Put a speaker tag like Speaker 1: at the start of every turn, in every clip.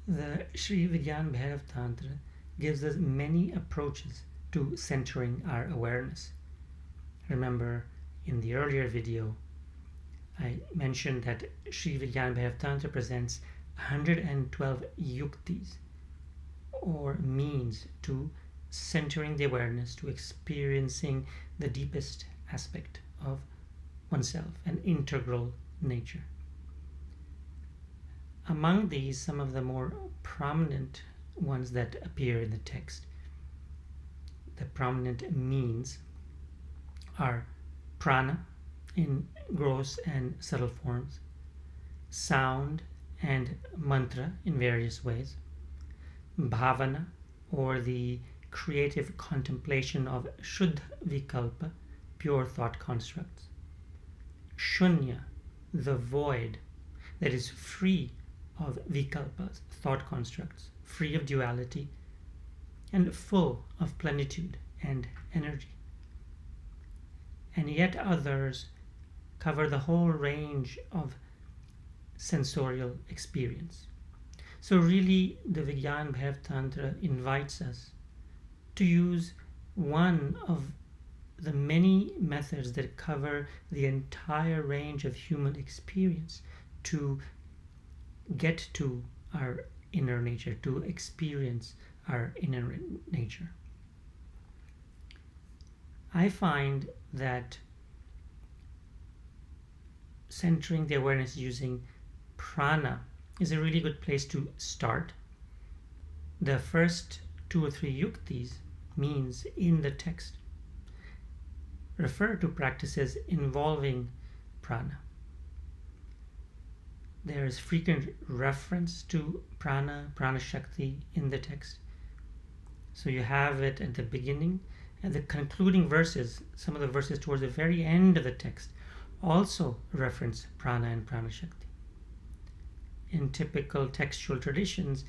Speaker 1: The Śri Vijñānabhairava Tantra gives us many approaches to centering our awareness. Remember, in the earlier video, I mentioned that Śri Vijñānabhairava Tantra presents 112 yuktis, or means to centering the awareness, to experiencing the deepest aspect of oneself, an integral nature. Among these, some of the more prominent ones that appear in the text, the prominent means are prana in gross and subtle forms, sound and mantra in various ways, bhavana, or the creative contemplation of shuddha vikalpa, pure thought constructs, shunya, the void that is free of vikalpas, thought constructs, free of duality, and full of plenitude and energy. And yet others cover the whole range of sensorial experience. So really, the Vijñānabhairava Tantra invites us to use one of the many methods that cover the entire range of human experience to get to our inner nature, to experience our inner nature. I find that centering the awareness using prana is a really good place to start. The first 2 or 3 yuktis, means in the text, refer to practices involving prana. There is frequent reference to prana, prana shakti in the text. So you have it at the beginning, and the concluding verses, some of the verses towards the very end of the text, also reference prana and prana shakti. In typical textual traditions,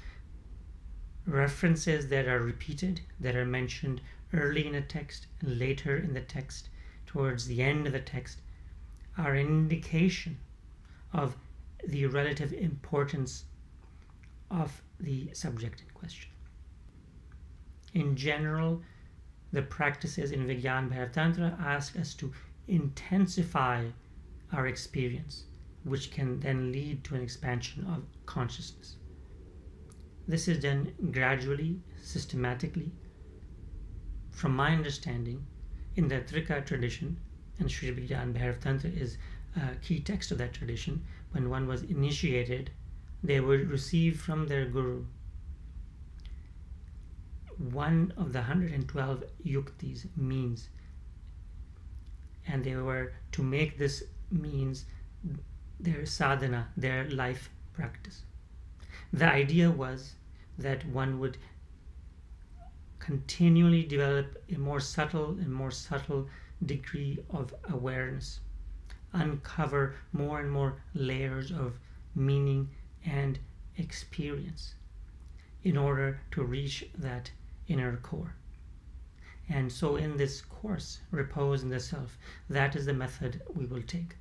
Speaker 1: references that are repeated, that are mentioned early in a text and later in the text, towards the end of the text, are an indication of the relative importance of the subject in question. In general, the practices in Vijñānabhairava Tantra ask us to intensify our experience, which can then lead to an expansion of consciousness. This is done gradually, systematically. From my understanding, in the Trika tradition, and Śri Vijñānabhairava Tantra is a key text of that tradition, when one was initiated, they would receive from their guru one of the 112 yuktis, means, and they were to make this means their sadhana, their life practice. The idea was that one would continually develop a more subtle and more subtle degree of awareness, uncover more and more layers of meaning and experience in order to reach that inner core. And so in this course, Repose in the Self, that is the method we will take.